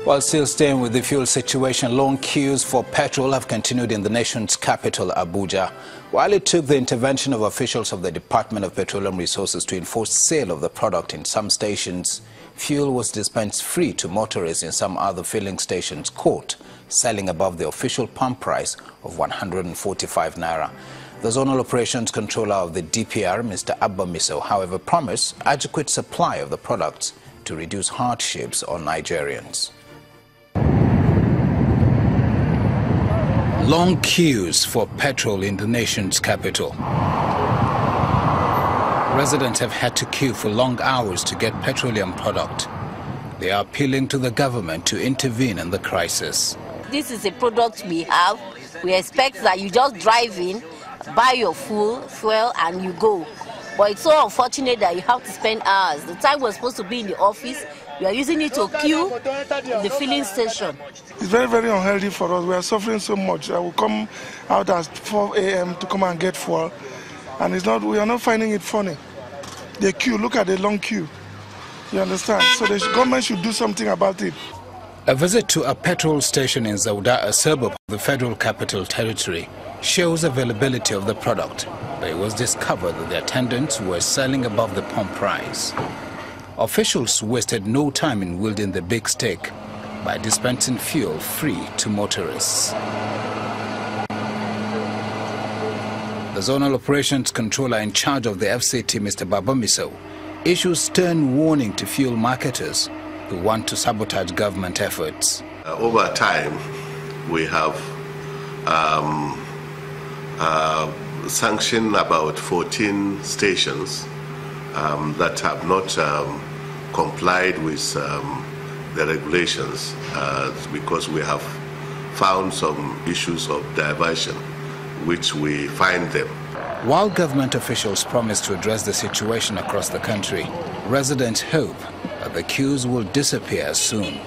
While still staying with the fuel situation, long queues for petrol have continued in the nation's capital, Abuja. While it took the intervention of officials of the Department of Petroleum Resources to enforce sale of the product in some stations, fuel was dispensed free to motorists in some other filling stations caught selling above the official pump price of 145 naira. The Zonal Operations Controller of the DPR, Mr. Abba Miso, however, promised adequate supply of the products to reduce hardships on Nigerians. Long queues for petrol in the nation's capital. Residents have had to queue for long hours to get petroleum product. They are appealing to the government to intervene in the crisis. This is a product we have. We expect that you just drive in, buy your fuel, and you go. But it's so unfortunate that you have to spend hours. The time we're supposed to be in the office, we are using it to queue in the filling station. It's very, very unhealthy for us. We are suffering so much. I will come out at 4 a.m. to come and get fuel, and we are not finding it funny. The queue, look at the long queue. You understand? So the government should do something about it. A visit to a petrol station in Zauda, a suburb of the Federal Capital Territory, shows availability of the product, but it was discovered that the attendants were selling above the pump price. Officials wasted no time in wielding the big stick by dispensing fuel free to motorists. The Zonal Operations Controller in charge of the FCT, Mr. Babamiso, issues stern warning to fuel marketers who want to sabotage government efforts. Over time, we have sanctioned about 14 stations that have not complied with the regulations because we have found some issues of diversion, which we find them. While government officials promise to address the situation across the country, residents hope that the queues will disappear soon.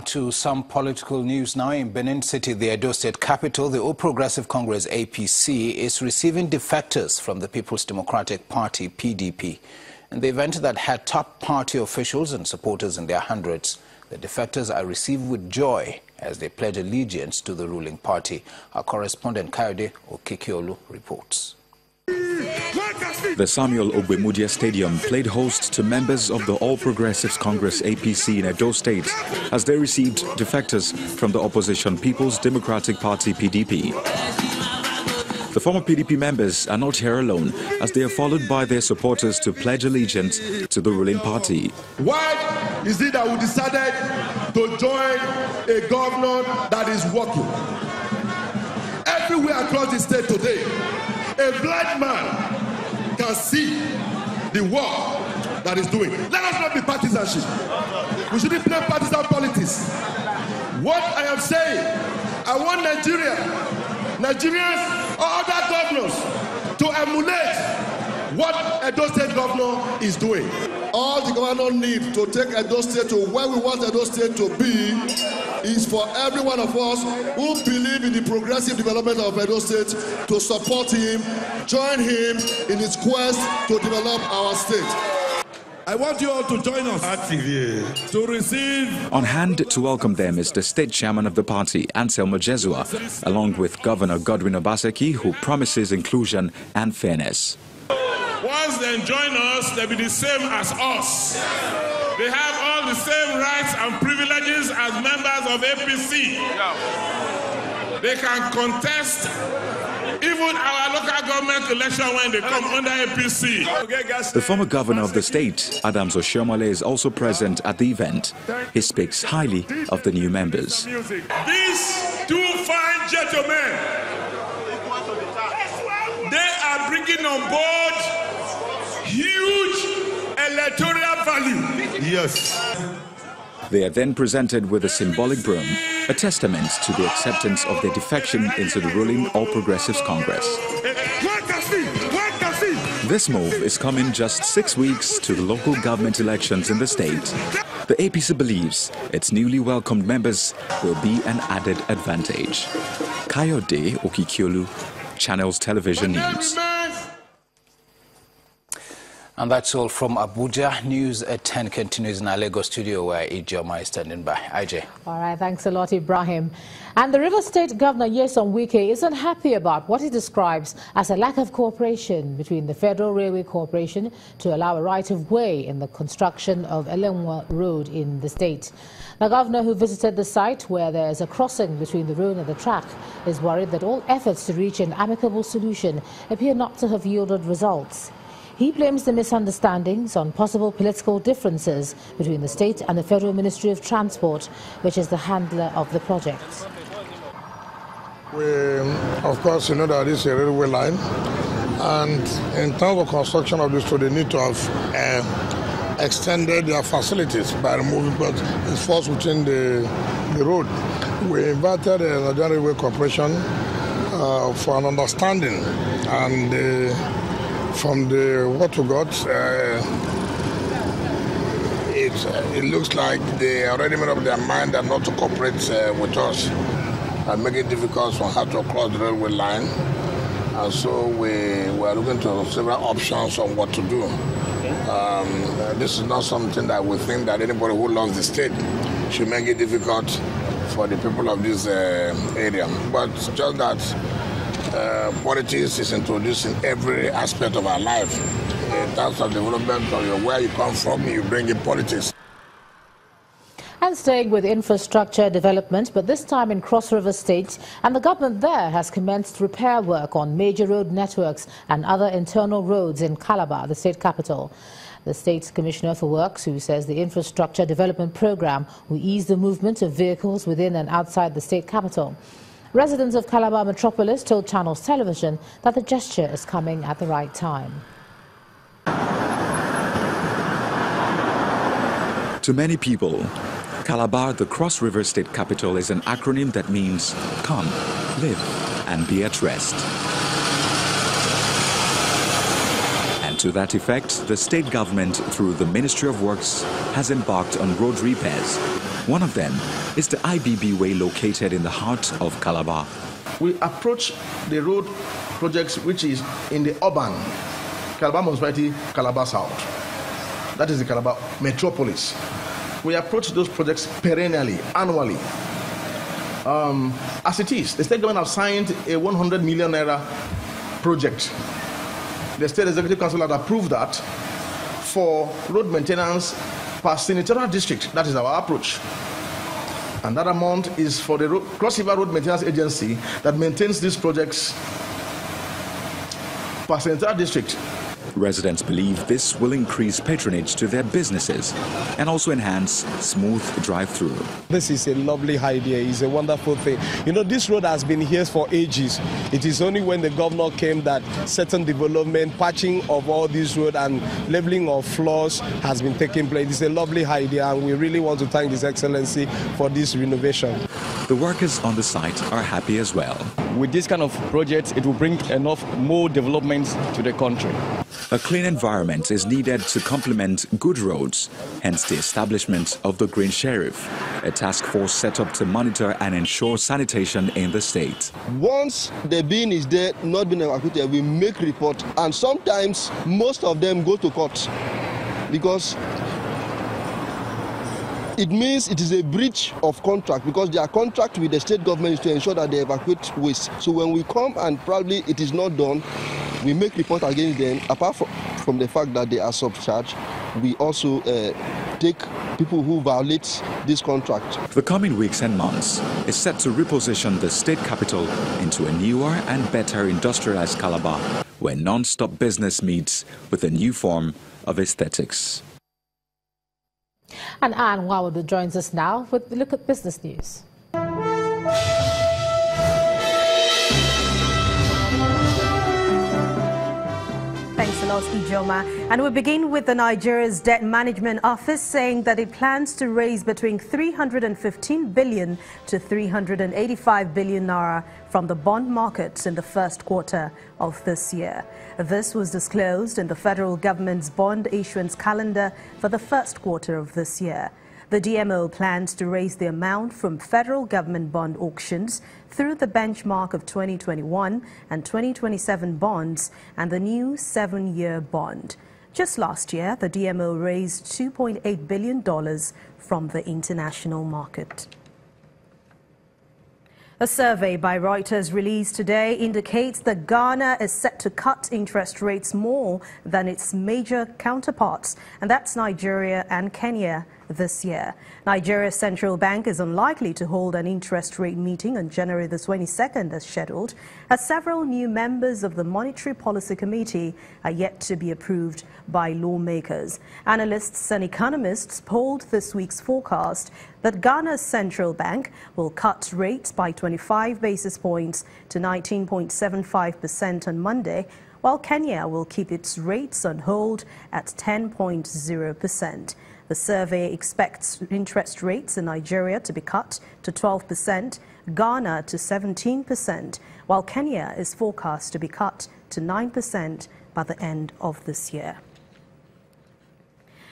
To some political news now. In Benin City, the Edo State capital, the All Progressive Congress APC is receiving defectors from the People's Democratic Party PDP. In the event that had top party officials and supporters in their hundreds, the defectors are received with joy as they pledge allegiance to the ruling party. Our correspondent Kayode Okikiolu reports. The Samuel Ogbemudia Stadium played host to members of the All Progressives Congress APC in Edo State as they received defectors from the opposition People's Democratic Party PDP. The former PDP members are not here alone as they are followed by their supporters to pledge allegiance to the ruling party. Why is it that we decided to join a governor that is working? Everywhere across the state today, a blind man can see the work that is doing. Let us not be partisanship. We shouldn't play partisan politics. What I am saying, I want Nigerians or other governors to emulate what Edo State governor is doing. All the governor needs to take Edo State to where we want Edo State to be is for every one of us who believe in the progressive development of Edo State to support him, join him in his quest to develop our state. I want you all to join us to receive. On hand to welcome them is the state chairman of the party, Anselmo Jezua, along with Governor Godwin Obaseki, who promises inclusion and fairness. Once they join us, they'll be the same as us. They have all the same rights and privileges as members of APC. They can contest even our local government election when they come under APC. The former governor of the state, Adams Oshiomhole, is also present at the event. He speaks highly of the new members. These two fine gentlemen, they are bringing on board huge electoral value. Yes. They are then presented with a symbolic broom, a testament to the acceptance of their defection into the ruling All Progressives Congress. This move is coming just 6 weeks to the local government elections in the state. The APC believes its newly welcomed members will be an added advantage. Kayode Okikiolu, Channels Television News. And that's all from Abuja. News at 10 continues in our Lagos studio where Ijoma is standing by. IJ. All right, thanks a lot, Ibrahim. And the Rivers State Governor, Nyesom Wike, isn't happy about what he describes as a lack of cooperation between the Federal Railway Corporation to allow a right-of-way in the construction of Elenwa Road in the state. The governor, who visited the site where there is a crossing between the road and the track, is worried that all efforts to reach an amicable solution appear not to have yielded results. He blames the misunderstandings on possible political differences between the state and the Federal Ministry of Transport, which is the handler of the project. Of course, you know that this is a railway line, and in terms of construction of this road, they need to have extended their facilities by removing, but it falls within the road. We invited the Nigerian Railway Corporation for an understanding, and from what we got, it looks like they already made up their mind and not to cooperate with us and make it difficult for her to cross the railway line. And so we are looking to several options on what to do. This is not something that we think that anybody who loves the state should make it difficult for the people of this area. But just that politics is introduced in every aspect of our life. In terms of development or where you come from, you bring in politics. And staying with infrastructure development, but this time in Cross River State, and the government there has commenced repair work on major road networks and other internal roads in Calabar, the state capital. The State's Commissioner for Works, who says the infrastructure development program will ease the movement of vehicles within and outside the state capital. Residents of Calabar Metropolis told Channels Television that the gesture is coming at the right time. To many people, Calabar, the Cross River State capital, is an acronym that means come, live, and be at rest. And to that effect, the state government, through the Ministry of Works, has embarked on road repairs. One of them is the IBB Way located in the heart of Calabar. We approach the road projects which is in the urban Calabar municipality, Calabar South. That is the Calabar Metropolis. We approach those projects perennially, annually. As it is, the state government have signed a 100 million naira project. The State Executive Council had approved that for road maintenance per senatorial district. That is our approach. And that amount is for the Cross River Road Maintenance Agency that maintains these projects per senatorial district. Residents believe this will increase patronage to their businesses and also enhance smooth drive-through. This is a lovely idea. It's a wonderful thing. You know, this road has been here for ages. It is only when the governor came that certain development, patching of all these roads and leveling of floors has been taking place. It's a lovely idea, and we really want to thank His Excellency for this renovation. The workers on the site are happy as well. With this kind of project, it will bring enough more development to the country. A clean environment is needed to complement good roads, hence the establishment of the Green Sheriff, a task force set up to monitor and ensure sanitation in the state. Once the bin is there, not being evacuated, we make report, and sometimes most of them go to court because it means it is a breach of contract, because their contract with the state government is to ensure that they evacuate waste. So when we come and probably it is not done, we make report against them. Apart from the fact that they are subcharged, we also take people who violate this contract. The coming weeks and months is set to reposition the state capital into a newer and better industrialized Calabar, where non-stop business meets with a new form of aesthetics. And Anne Wawood joins us now with a look at business news. Thanks a lot, Ijoma. And we begin with the Nigeria's Debt Management Office saying that it plans to raise between 315 billion to 385 billion naira from the bond markets in the first quarter of this year. This was disclosed in the federal government's bond issuance calendar for the first quarter of this year. The DMO plans to raise the amount from federal government bond auctions through the benchmark of 2021 and 2027 bonds and the new 7-year bond. Just last year, the DMO raised $2.8 billion from the international market. A survey by Reuters released today indicates that Ghana is set to cut interest rates more than its major counterparts, and that's Nigeria and Kenya this year. Nigeria's central bank is unlikely to hold an interest rate meeting on January the 22nd as scheduled, as several new members of the Monetary Policy Committee are yet to be approved by lawmakers. Analysts and economists polled this week's forecast that Ghana's central bank will cut rates by 25 basis points to 19.75% on Monday, while Kenya will keep its rates on hold at 10.0%. The survey expects interest rates in Nigeria to be cut to 12%, Ghana to 17%, while Kenya is forecast to be cut to 9% by the end of this year.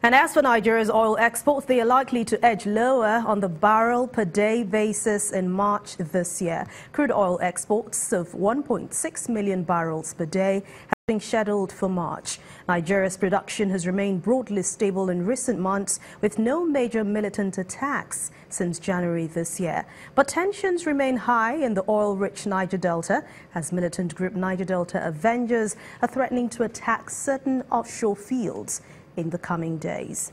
And as for Nigeria's oil exports, they are likely to edge lower on the barrel per day basis in March this year. Crude oil exports of 1.6 million barrels per day have been scheduled for March. Nigeria's production has remained broadly stable in recent months, with no major militant attacks since January this year. But tensions remain high in the oil-rich Niger Delta, as militant group Niger Delta Avengers are threatening to attack certain offshore fields in the coming days.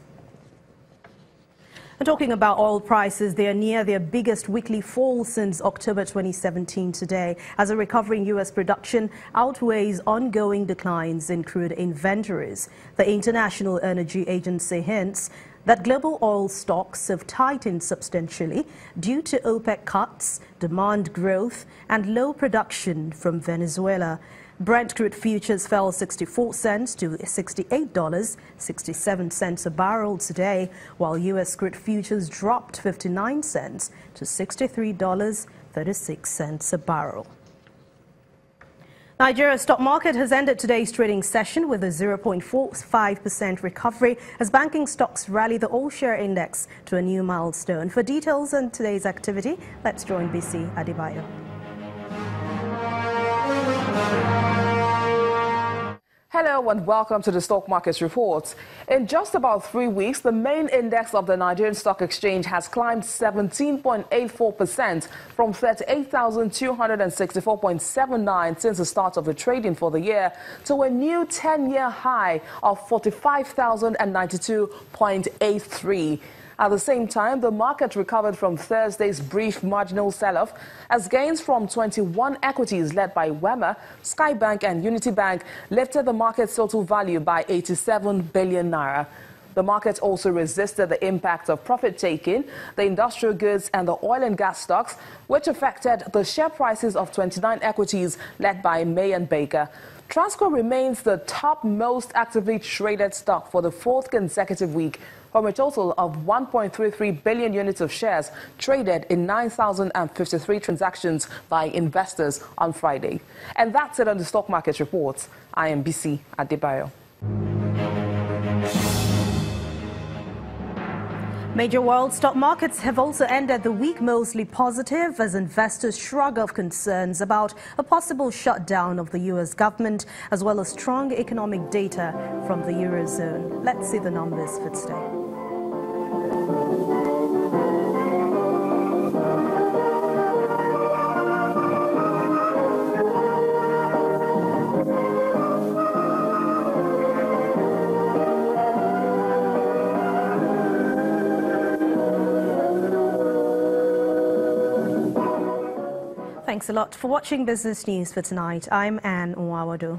And talking about oil prices, they are near their biggest weekly fall since October 2017 today, as a recovery in U.S. production outweighs ongoing declines in crude inventories. The International Energy Agency hints that global oil stocks have tightened substantially due to OPEC cuts, demand growth, and low production from Venezuela. Brent crude futures fell 64 cents to $68.67 a barrel today, while U.S. crude futures dropped 59 cents to $63.36 a barrel. Nigeria's stock market has ended today's trading session with a 0.45% recovery as banking stocks rally the all-share index to a new milestone. For details on today's activity, let's join BC Adebayo. Hello and welcome to the Stock Markets Report. In just about 3 weeks, the main index of the Nigerian Stock Exchange has climbed 17.84% from 38,264.79 since the start of the trading for the year to a new 10-year high of 45,092.83. At the same time, the market recovered from Thursday's brief marginal sell-off as gains from 21 equities led by Wema, Skybank and Unity Bank lifted the market's total value by 87 billion naira. The market also resisted the impact of profit-taking, the industrial goods and the oil and gas stocks, which affected the share prices of 29 equities led by May and Baker. Transco remains the top most actively traded stock for the fourth consecutive week, from a total of 1.33 billion units of shares traded in 9,053 transactions by investors on Friday. And that's it on the Stock Market Report. I am BC Adebayo. Major world stock markets have also ended the week mostly positive as investors shrug off concerns about a possible shutdown of the U.S. government, as well as strong economic data from the Eurozone. Let's see the numbers for today. Thanks a lot for watching Business News for tonight. I'm Anne Nwawado.